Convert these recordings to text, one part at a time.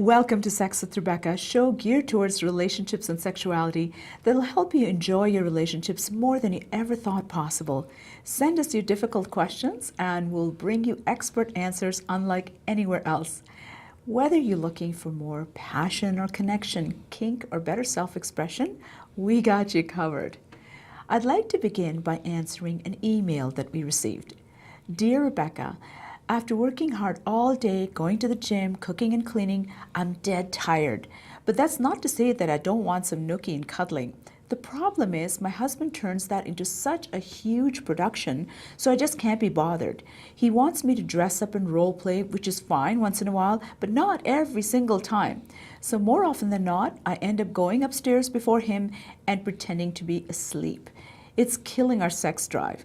Welcome to Sex with Rebecca, a show geared towards relationships and sexuality that'll help you enjoy your relationships more than you ever thought possible. Send us your difficult questions and we'll bring you expert answers unlike anywhere else. Whether you're looking for more passion or connection, kink or better self-expression, we got you covered. I'd like to begin by answering an email that we received. Dear Rebecca, after working hard all day, going to the gym, cooking and cleaning, I'm dead tired. But that's not to say that I don't want some nookie and cuddling. The problem is my husband turns that into such a huge production, so I just can't be bothered. He wants me to dress up and role play, which is fine once in a while, but not every single time. So more often than not, I end up going upstairs before him and pretending to be asleep. It's killing our sex drive,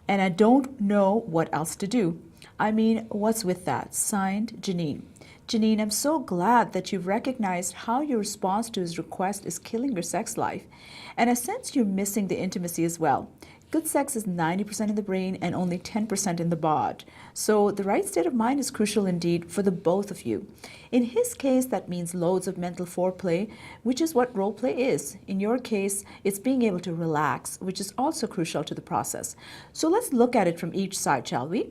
and I don't know what else to do. I mean, what's with that? Signed, Janine. Janine, I'm so glad that you've recognized how your response to his request is killing your sex life. And I sense you're missing the intimacy as well. Good sex is 90% in the brain and only 10% in the bod. So the right state of mind is crucial indeed for the both of you. In his case, that means loads of mental foreplay, which is what role play is. In your case, it's being able to relax, which is also crucial to the process. So let's look at it from each side, shall we?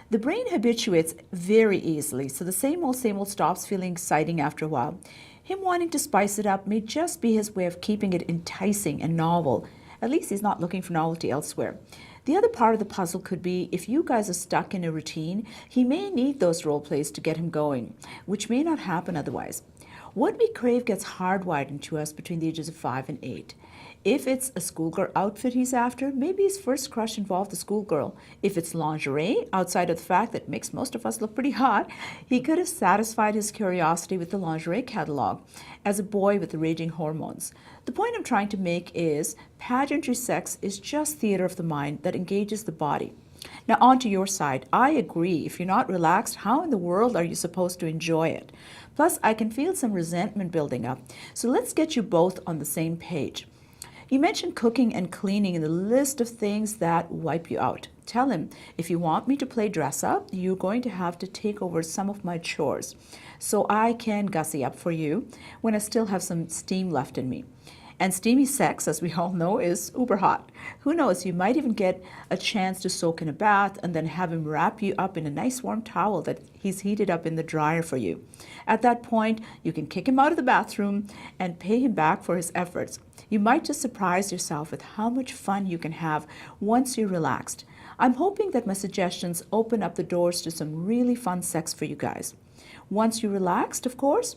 The brain habituates very easily, so the same old stops feeling exciting after a while. Him wanting to spice it up may just be his way of keeping it enticing and novel. At least he's not looking for novelty elsewhere. The other part of the puzzle could be if you guys are stuck in a routine, he may need those role plays to get him going, which may not happen otherwise. What we crave gets hardwired into us between the ages of 5 and 8. If it's a schoolgirl outfit he's after, maybe his first crush involved a schoolgirl. If it's lingerie, outside of the fact that it makes most of us look pretty hot, he could have satisfied his curiosity with the lingerie catalog as a boy with the raging hormones. The point I'm trying to make is pageantry sex is just theater of the mind that engages the body. Now on to your side. I agree. If you're not relaxed, how in the world are you supposed to enjoy it? Plus, I can feel some resentment building up. So let's get you both on the same page. You mentioned cooking and cleaning in the list of things that wipe you out. Tell him, if you want me to play dress up, you're going to have to take over some of my chores so I can gussy up for you when I still have some steam left in me. And steamy sex, as we all know, is uber hot. Who knows, you might even get a chance to soak in a bath and then have him wrap you up in a nice warm towel that he's heated up in the dryer for you. At that point, you can kick him out of the bathroom and pay him back for his efforts. You might just surprise yourself with how much fun you can have once you're relaxed. I'm hoping that my suggestions open up the doors to some really fun sex for you guys. Once you're relaxed, of course.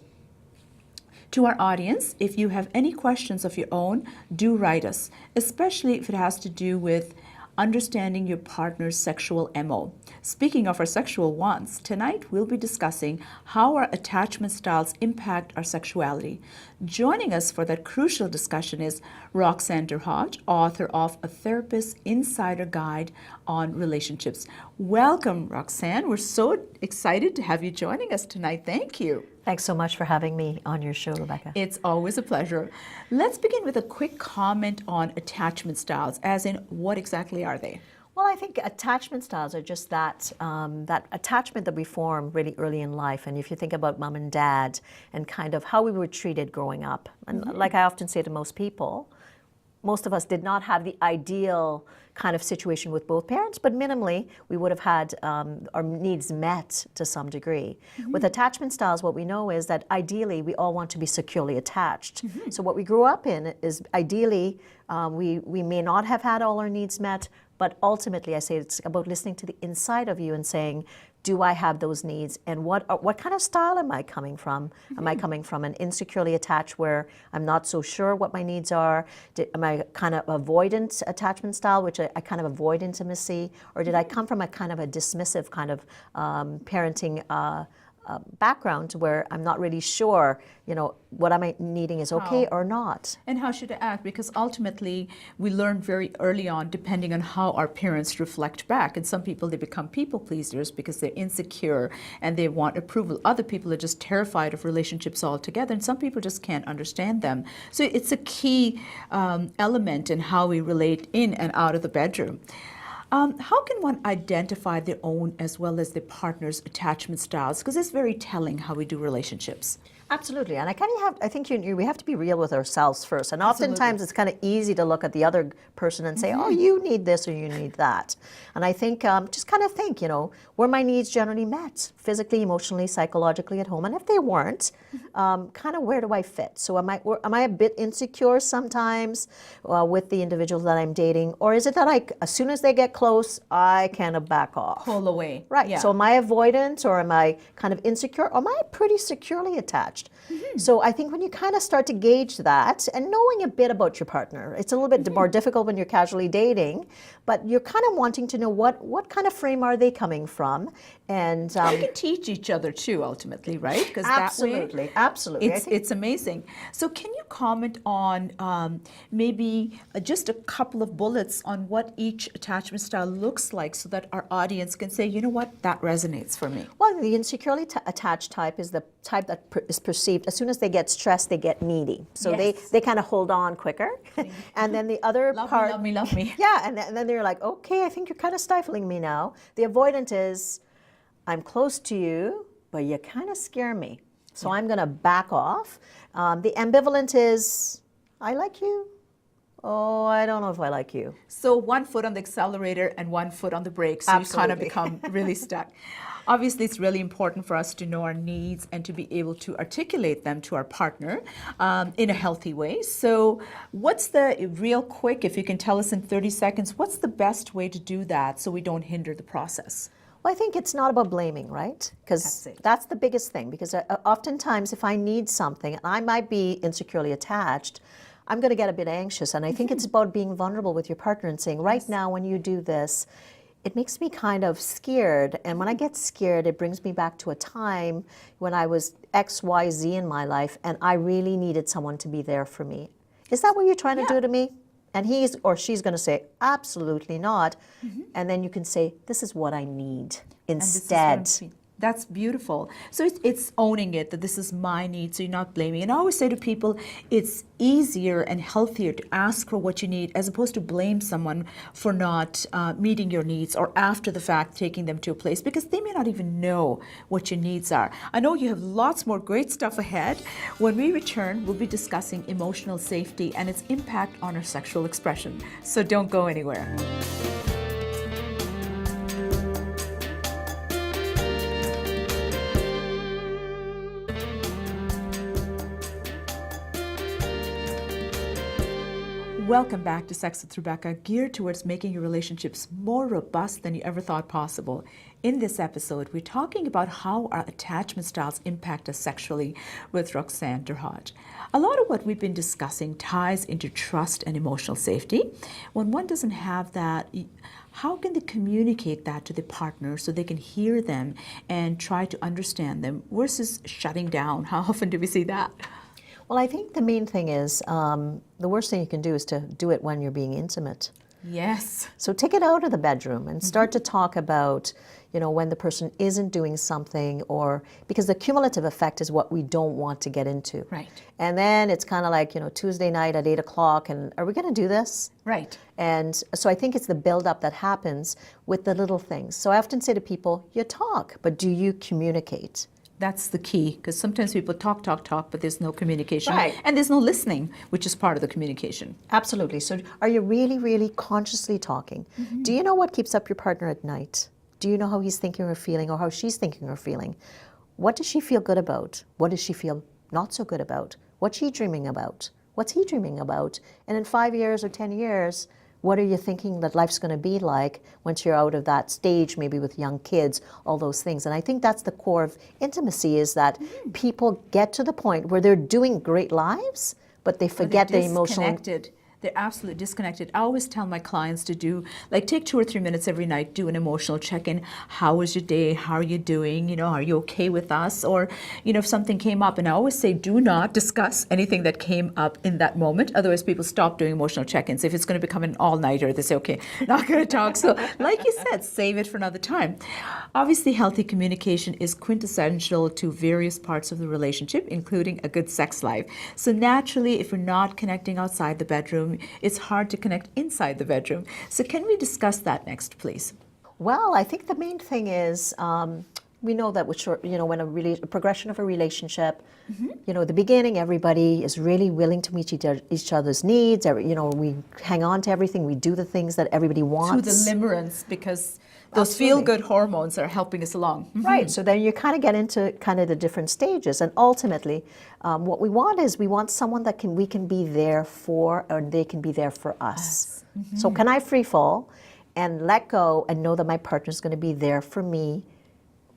To our audience, if you have any questions of your own, do write us, especially if it has to do with understanding your partner's sexual MO. Speaking of our sexual wants, tonight we'll be discussing how our attachment styles impact our sexuality. Joining us for that crucial discussion is Roxanne Derhodge, author of A Therapist's Insider Guide on Relationships. Welcome, Roxanne. We're so excited to have you joining us tonight. Thank you. Thanks so much for having me on your show, Rebecca. It's always a pleasure. Let's begin with a quick comment on attachment styles, as in what exactly are they? Well, I think attachment styles are just that attachment that we form really early in life. And if you think about mom and dad and kind of how we were treated growing up, and like I often say to most people, most of us did not have the ideal kind of situation with both parents, but minimally we would have had our needs met to some degree. With attachment styles, what we know is that ideally we all want to be securely attached. So what we grew up in is ideally we may not have had all our needs met, but ultimately I say it's about listening to the inside of you and saying, do I have those needs, and what kind of style am I coming from? Am I coming from an insecurely attached where I'm not so sure what my needs are? Am I kind of avoidant attachment style, which I kind of avoid intimacy? Or did I come from a kind of a dismissive kind of parenting background where I'm not really sure, what am I needing is okay or not. And how should I act? Because ultimately we learn very early on, depending on how our parents reflect back. And some people, they become people pleasers because they're insecure and they want approval. Other people are just terrified of relationships altogether. And some people just can't understand them. So it's a key element in how we relate in and out of the bedroom. How can one identify their own as well as their partner's attachment styles? Because it's very telling how we do relationships. Absolutely, and I think we have to be real with ourselves first. And Absolutely. oftentimes it's kind of easy to look at the other person and say, "Oh, you need this or you need that." And I think just kind of think, were my needs generally met, physically, emotionally, psychologically at home? And if they weren't, kind of where do I fit? So am I a bit insecure sometimes with the individuals that I'm dating, or is it that as soon as they get close, I kind of back off? Pull away. Right. Yeah. So am I avoidant, or am I kind of insecure, or am I pretty securely attached? So I think when you kind of start to gauge that and knowing a bit about your partner, it's a little bit more difficult when you're casually dating, but you're kind of wanting to know what kind of frame are they coming from. And we can teach each other too, ultimately, right? Because absolutely, absolutely. It's amazing. So can you comment on maybe just a couple of bullets on what each attachment style looks like so that our audience can say, you know what, that resonates for me? Well, the insecurely attached type is the type that is perceived as soon as they get stressed, they get needy. So Yes. they kind of hold on quicker. And then the other part, Love me, love me. yeah, and then they're like, okay, I think you're kind of stifling me now. The avoidant is, I'm close to you, but you kind of scare me. So I'm going to back off. The ambivalent is, I like you. Oh, I don't know if I like you. So one foot on the accelerator and one foot on the brake. So you kind of become really stuck. Obviously, it's really important for us to know our needs and to be able to articulate them to our partner in a healthy way. So what's real quick, if you can tell us in 30 seconds, what's the best way to do that so we don't hinder the process? Well, I think it's not about blaming, right? Because that's the biggest thing. Because oftentimes if I need something, and I might be insecurely attached, I'm going to get a bit anxious. And I think it's about being vulnerable with your partner and saying, right now when you do this, it makes me kind of scared. And when I get scared, it brings me back to a time when I was X, Y, Z in my life, and I really needed someone to be there for me. Is that what you're trying to do to me? And he's or she's going to say, absolutely not. And then you can say, this is what I need instead. That's beautiful. So it's owning it, that this is my need, so you're not blaming. And I always say to people, it's easier and healthier to ask for what you need as opposed to blame someone for not meeting your needs or after the fact taking them to a place, because they may not even know what your needs are. I know you have lots more great stuff ahead. When we return, we'll be discussing emotional safety and its impact on our sexual expression. So don't go anywhere. Welcome back to Sex with Rebecca, geared towards making your relationships more robust than you ever thought possible. In this episode, we're talking about how our attachment styles impact us sexually with Roxanne Derhodge. A lot of what we've been discussing ties into trust and emotional safety. When one doesn't have that, how can they communicate that to the partner so they can hear them and try to understand them versus shutting down? How often do we see that? Well, I think the main thing is the worst thing you can do is to do it when you're being intimate. Yes. So take it out of the bedroom and start to talk about, when the person isn't doing something, or because the cumulative effect is what we don't want to get into. Right. And then it's kind of like, Tuesday night at 8 o'clock, and are we going to do this? Right. And so I think it's the buildup that happens with the little things. So I often say to people, you talk, but do you communicate? That's the key, because sometimes people talk, but there's no communication. Right. And there's no listening, which is part of the communication. Absolutely. So are you really, really consciously talking? Do you know what keeps up your partner at night? Do you know how he's thinking or feeling, or how she's thinking or feeling? What does she feel good about? What does she feel not so good about? What's she dreaming about? What's he dreaming about? And in 5 years or 10 years, what are you thinking that life's going to be like once you're out of that stage, maybe with young kids, all those things? And I think that's the core of intimacy, is that people get to the point where they're doing great lives, but they forget the emotional. They're absolutely disconnected. I always tell my clients to take 2 or 3 minutes every night, do an emotional check-in. How was your day? How are you doing? Are you okay with us? Or, if something came up, and I always say, do not discuss anything that came up in that moment. Otherwise, people stop doing emotional check-ins. If it's going to become an all-nighter, they say, okay, not going to talk. So like you said, save it for another time. Obviously, healthy communication is quintessential to various parts of the relationship, including a good sex life. So naturally, if we're not connecting outside the bedroom, bedroom, it's hard to connect inside the bedroom. So can we discuss that next, please? Well, I think the main thing is we know that with when a progression of a relationship, the beginning, everybody is really willing to meet each other's needs. We hang on to everything. We do the things that everybody wants. To the limerence, because those feel-good hormones are helping us along. Right. So then you kind of get into kind of the different stages, and ultimately, what we want is we want someone that we can be there for, or they can be there for us. Yes. So can I free fall and let go and know that my partner is going to be there for me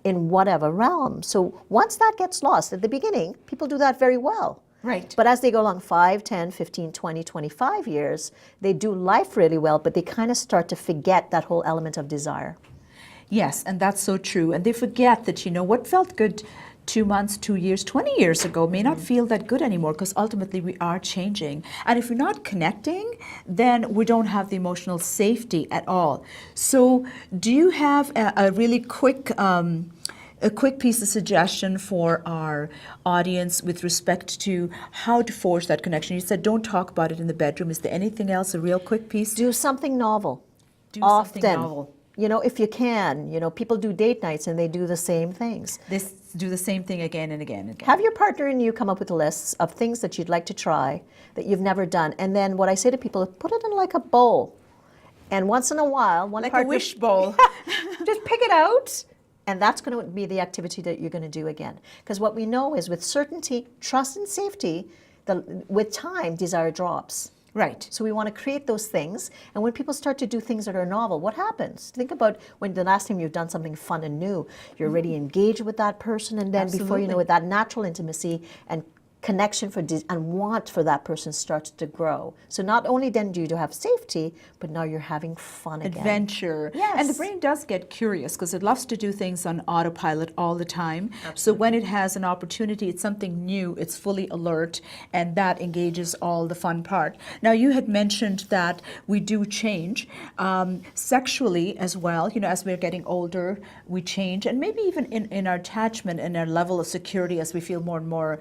in whatever realm? So once that gets lost, at the beginning, people do that very well. Right. But as they go along 5, 10, 15, 20, 25 years, they do life really well, but they kind of start to forget that whole element of desire. Yes, and that's so true. And they forget that, what felt good 2 months, 2 years, 20 years ago may not feel that good anymore, because ultimately we are changing. And if we're not connecting, then we don't have the emotional safety at all. So do you have a really quick piece of suggestion for our audience with respect to how to forge that connection? You said don't talk about it in the bedroom. Is there anything else, a real quick piece? Do something novel. Do something novel. If you can, people do date nights and they do the same things. Do the same thing again and again and again. Have your partner and you come up with lists of things that you'd like to try that you've never done. And then what I say to people is put it in like a bowl. And once in a while, like a wish bowl. Just pick it out. And that's going to be the activity that you're going to do again. Because what we know is with certainty, trust, and safety, with time, desire drops. Right. So we want to create those things. And when people start to do things that are novel, what happens? Think about when the last time you've done something fun and new. You're already engaged with that person, and then before you know it, that natural intimacy and connection and want for that person starts to grow. So not only then do you have safety, but now you're having fun again. Adventure. Yes. And the brain does get curious because it loves to do things on autopilot all the time. Absolutely. So when it has an opportunity, it's something new, it's fully alert, and that engages all the fun part. Now, you had mentioned that we do change sexually as well. As we're getting older, we change, and maybe even in our attachment and our level of security as we feel more and more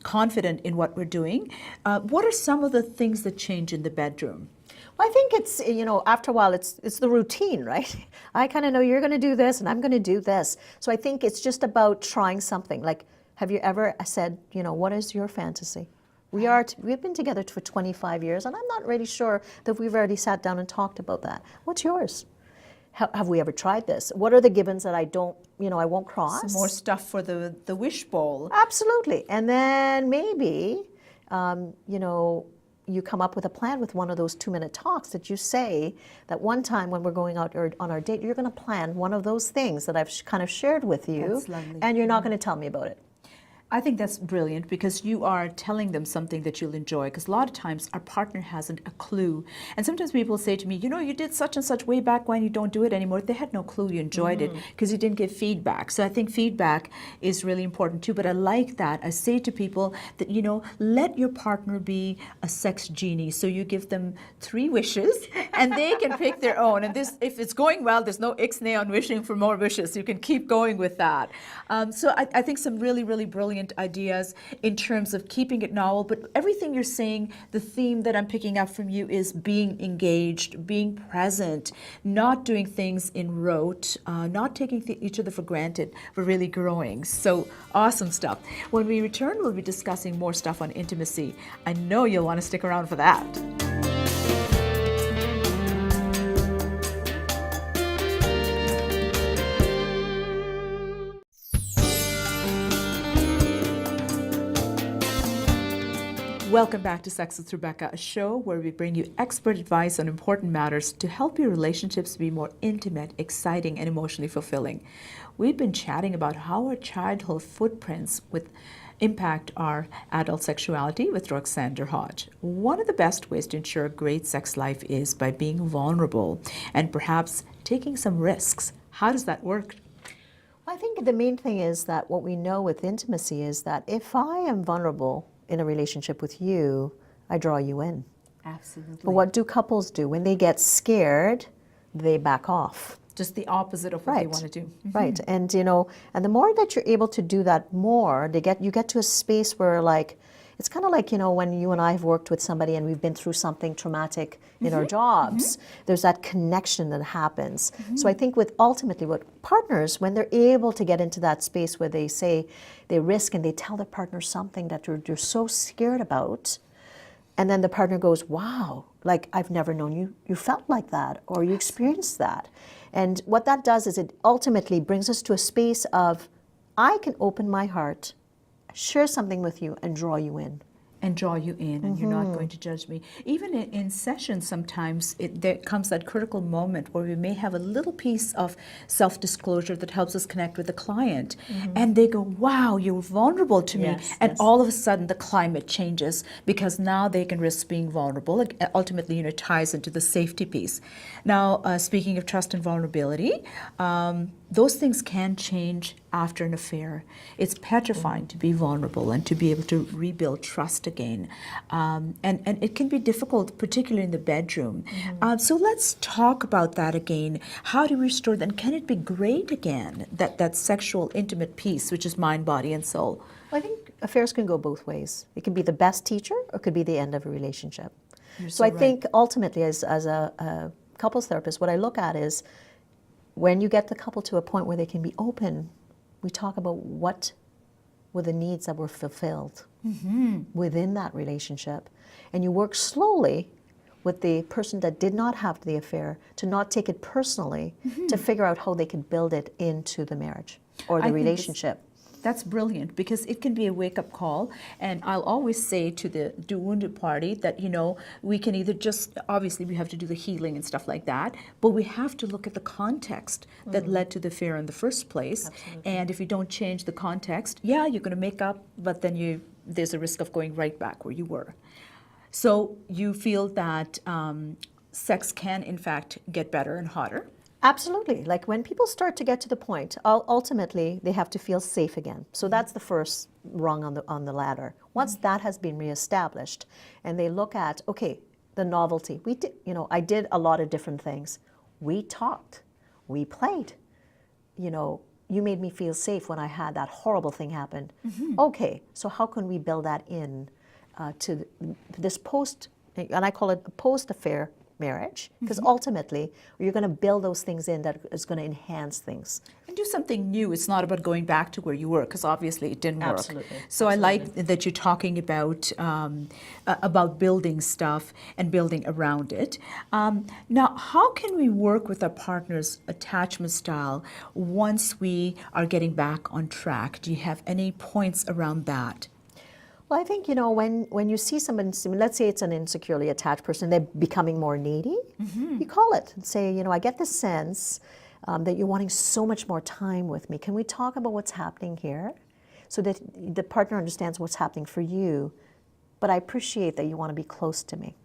confident in what we're doing. What are some of the things that change in the bedroom? Well, I think it's, after a while, it's the routine, right? I kind of know you're going to do this and I'm going to do this. So I think it's just about trying something. Like, have you ever said, what is your fantasy? We've been together for 25 years, and I'm not really sure that we've already sat down and talked about that. What's yours? Have we ever tried this? What are the givens that I won't cross? Some more stuff for the wish bowl. Absolutely. And then maybe, you come up with a plan with one of those 2-minute talks that you say that one time when we're going out or on our date, you're going to plan one of those things that I've kind of shared with you. That's lovely. And you're not going to tell me about it. I think that's brilliant because you are telling them something that you'll enjoy, because a lot of times our partner hasn't a clue. And sometimes people say to me, you did such and such way back when, you don't do it anymore. They had no clue you enjoyed it because you didn't give feedback. So I think feedback is really important too. But I like that. I say to people that, let your partner be a sex genie. So you give them 3 wishes and they can pick their own. And if it's going well, there's no ixnay on wishing for more wishes. You can keep going with that. So I think some really, really brilliant ideas in terms of keeping it novel, but everything you're saying, the theme that I'm picking up from you is being engaged, being present, not doing things in rote, not taking each other for granted, but really growing. So awesome stuff. When we return, we'll be discussing more stuff on intimacy. I know you'll want to stick around for that. Welcome back to Sex with Rebecca, a show where we bring you expert advice on important matters to help your relationships be more intimate, exciting, and emotionally fulfilling. We've been chatting about how our childhood footprints impact our adult sexuality with Roxanne Derhodge. One of the best ways to ensure a great sex life is by being vulnerable and perhaps taking some risks. How does that work? I think the main thing is that what we know with intimacy is that if I am vulnerable in a relationship with you, I draw you in. Absolutely. But what do couples do? When they get scared, they back off. Just the opposite of what they want to do. Right. And and the more that you're able to do that more, you get to a space where, like, It's kind of like, when you and I have worked with somebody and we've been through something traumatic in our jobs, there's that connection that happens. So I think ultimately with partners, when they're able to get into that space where they say they risk and they tell their partner something that they're so scared about, and then the partner goes, wow, like I've never known you felt like that or you experienced that. And what that does is it ultimately brings us to a space of, I can open my heart, share something with you, and draw you in. And draw you in, and you're not going to judge me. Even in sessions, sometimes there comes that critical moment where we may have a little piece of self-disclosure that helps us connect with the client, and they go, wow, you're vulnerable to me, and all of a sudden the climate changes because now they can risk being vulnerable. Like, ultimately, it ties into the safety piece. Now, speaking of trust and vulnerability, those things can change after an affair. It's petrifying to be vulnerable and to be able to rebuild trust again. And it can be difficult, particularly in the bedroom. So let's talk about that again. How do we restore that? And can it be great again, that sexual, intimate piece, which is mind, body, and soul? Well, I think affairs can go both ways. It can be the best teacher or it could be the end of a relationship. So I think ultimately as a couples therapist, what I look at is when you get the couple to a point where they can be open, we talk about what were the needs that were fulfilled within that relationship. And you work slowly with the person that did not have the affair to not take it personally, to figure out how they can build it into the marriage or the relationship. That's brilliant, because it can be a wake-up call. And I'll always say to the wounded party that, we can either just, obviously we have to do the healing and stuff like that, but we have to look at the context that led to the affair in the first place. Absolutely. And if you don't change the context, you're going to make up, but then there's a risk of going right back where you were. So you feel that sex can, in fact, get better and hotter? Absolutely. Like when people start to get to the point, ultimately they have to feel safe again. So that's the first rung on the ladder. Once that has been reestablished, and they look at, okay, the novelty. We did, I did a lot of different things. We talked, we played. You made me feel safe when I had that horrible thing happen. Okay, so how can we build that in to this post, and I call it a post-affair marriage, because ultimately you're going to build those things in that is going to enhance things. And do something new. It's not about going back to where you were, because obviously it didn't work. Absolutely. So I like that you're talking about building stuff and building around it. Now, how can we work with our partner's attachment style once we are getting back on track? Do you have any points around that? Well, I think, when you see someone, let's say it's an insecurely attached person, they're becoming more needy, you call it and say, I get the sense that you're wanting so much more time with me. Can we talk about what's happening here so that the partner understands what's happening for you, but I appreciate that you want to be close to me.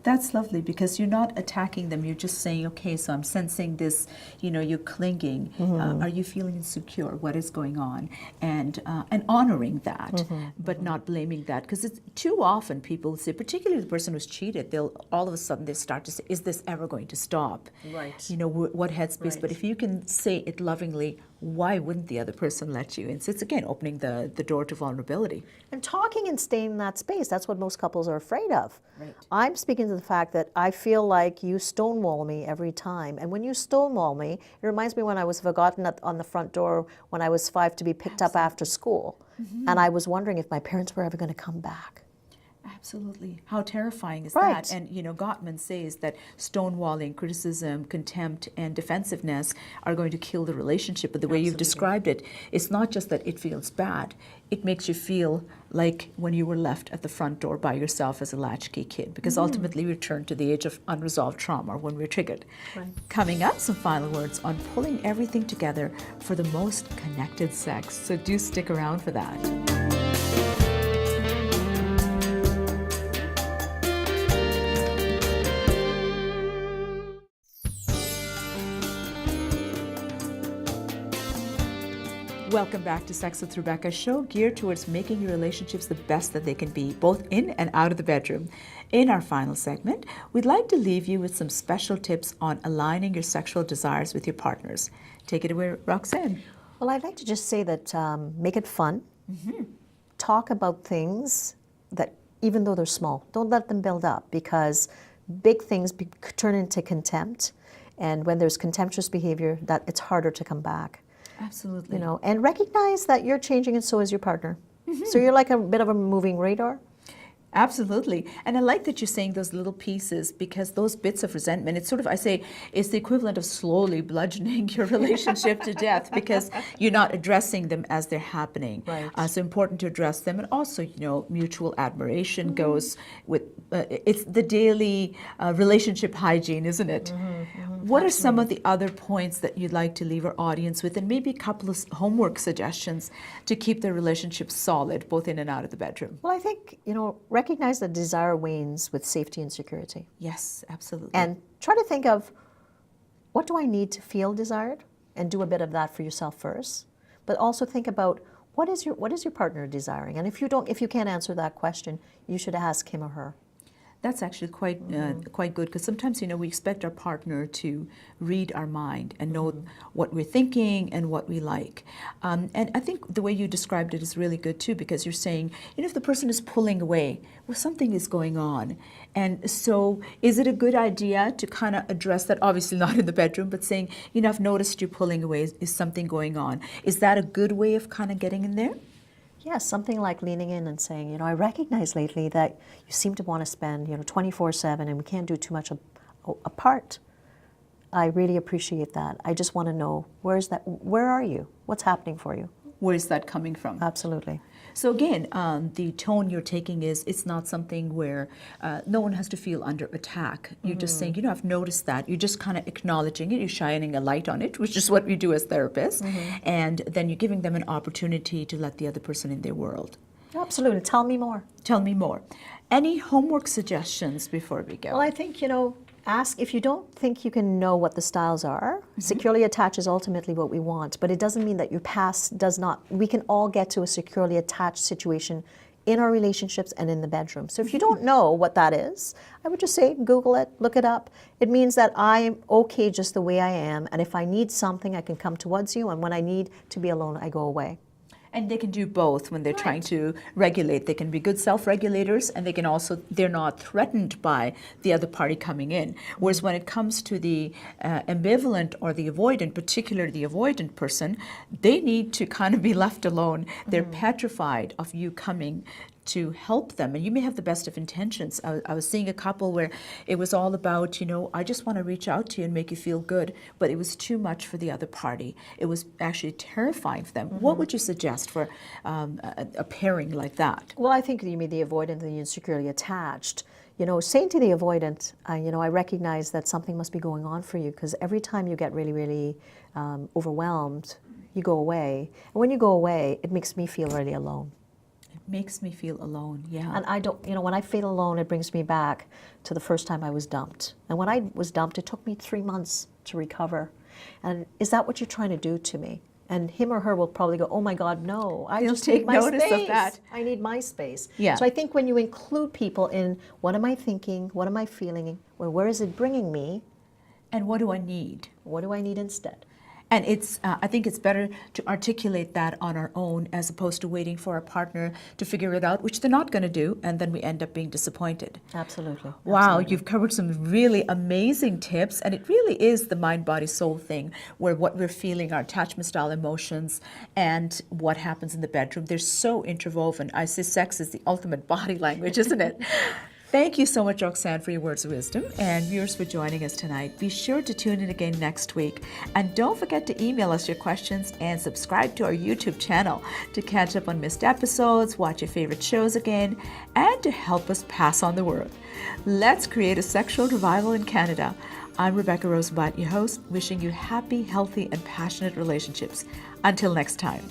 That's lovely, because you're not attacking them. You're just saying, okay, so I'm sensing this, you're clinging. Are you feeling insecure? What is going on? And honoring that, but not blaming that. Because it's too often people say, particularly the person who's cheated, they'll all of a sudden they start to say, is this ever going to stop? Right. What headspace? Right. But if you can say it lovingly, why wouldn't the other person let you? And so it's, again, opening the door to vulnerability. And talking and staying in that space, that's what most couples are afraid of. Right. I'm speaking to the fact that I feel like you stonewall me every time. And when you stonewall me, it reminds me when I was forgotten on the front door when I was 5 to be picked up after school. And I was wondering if my parents were ever going to come back. Absolutely. How terrifying is Right. that? And, Gottman says that stonewalling, criticism, contempt, and defensiveness are going to kill the relationship. But the way you've described it, it's not just that it feels bad. It makes you feel like when you were left at the front door by yourself as a latchkey kid, because ultimately we return to the age of unresolved trauma when we're triggered. Right. Coming up, some final words on pulling everything together for the most connected sex. So do stick around for that. Welcome back to Sex with Rebecca, a show geared towards making your relationships the best that they can be, both in and out of the bedroom. In our final segment, we'd like to leave you with some special tips on aligning your sexual desires with your partners. Take it away, Roxanne. Well, I'd like to just say that make it fun. Talk about things that even though they're small, don't let them build up, because big things turn into contempt. And when there's contemptuous behavior, that it's harder to come back. Absolutely. You know, and recognize that you're changing and so is your partner. So you're like a bit of a moving radar. Absolutely. And I like that you're saying those little pieces, because those bits of resentment, it's sort of, I say, it's the equivalent of slowly bludgeoning your relationship to death, because you're not addressing them as they're happening. Right. So important to address them. And also, you know, mutual admiration goes with, it's the daily relationship hygiene, isn't it? What are some of the other points that you'd like to leave our audience with, and maybe a couple of homework suggestions to keep their relationship solid, both in and out of the bedroom? Well, I think, you know, recognize that desire wanes with safety and security. Yes, absolutely. And try to think of, what do I need to feel desired? And do a bit of that for yourself first. But also think about, what is your partner desiring? And if you can't answer that question, you should ask him or her. That's actually quite good, because sometimes, you know, we expect our partner to read our mind and know what we're thinking and what we like. And I think the way you described it is really good too, because you're saying, you know, if the person is pulling away, well, something is going on. And so is it a good idea to kind of address that? Obviously not in the bedroom, but saying, you know, I've noticed you're pulling away. Is something going on? Is that a good way of kind of getting in there? Yes, something like leaning in and saying, you know, I recognize lately that you seem to want to spend, you know, 24/7, and we can't do too much apart. I really appreciate that. I just want to know, where are you? What's happening for you? Where is that coming from? Absolutely. So again, the tone you're taking is, it's not something where no one has to feel under attack. You're just saying, you know, I've noticed that. You're just kind of acknowledging it. You're shining a light on it, which is what we do as therapists. And then you're giving them an opportunity to let the other person in their world. Absolutely. Tell me more. Tell me more. Any homework suggestions before we go? Well, I think, you know, ask if you don't think you can know what the styles are. Securely attached is ultimately what we want, but it doesn't mean that your past does not. We can all get to a securely attached situation in our relationships and in the bedroom. So if you don't know what that is, I would just say Google it, look it up. It means that I am okay just the way I am, and if I need something, I can come towards you, and when I need to be alone, I go away. And they can do both when they're trying to regulate. They can be good self-regulators, and they can also, they're not threatened by the other party coming in. Whereas when it comes to the ambivalent or the avoidant, particularly the avoidant person, they need to kind of be left alone. They're petrified of you coming to help them. And you may have the best of intentions. I was seeing a couple where it was all about, you know, I just want to reach out to you and make you feel good, but it was too much for the other party. It was actually terrifying for them. What would you suggest for a pairing like that? Well, I think you mean the avoidant and the insecurely attached. You know, saying to the avoidant, you know, I recognize that something must be going on for you, because every time you get really, really overwhelmed, you go away. And when you go away, it makes me feel really alone. Makes me feel alone, yeah. And I don't, you know, when I feel alone, it brings me back to the first time I was dumped. And when I was dumped, it took me 3 months to recover. And is that what you're trying to do to me? And him or her will probably go, oh my God, no, I They'll just take my notice space. of that. I need my space. Yeah. So I think when you include people in, what am I thinking? What am I feeling? Where is it bringing me? And what do I need? What do I need instead? And it's, I think it's better to articulate that on our own, as opposed to waiting for our partner to figure it out, which they're not going to do, and then we end up being disappointed. Absolutely. Wow, Absolutely. you've covered some really amazing tips, and it really is the mind, body, soul thing, where what we're feeling, our attachment style emotions, and what happens in the bedroom, they're so interwoven. I say sex is the ultimate body language, isn't it? Thank you so much, Roxanne, for your words of wisdom, and viewers for joining us tonight. Be sure to tune in again next week. And don't forget to email us your questions and subscribe to our YouTube channel to catch up on missed episodes, watch your favorite shows again, and to help us pass on the word. Let's create a sexual revival in Canada. I'm Rebecca Rosenblat, your host, wishing you happy, healthy, and passionate relationships. Until next time.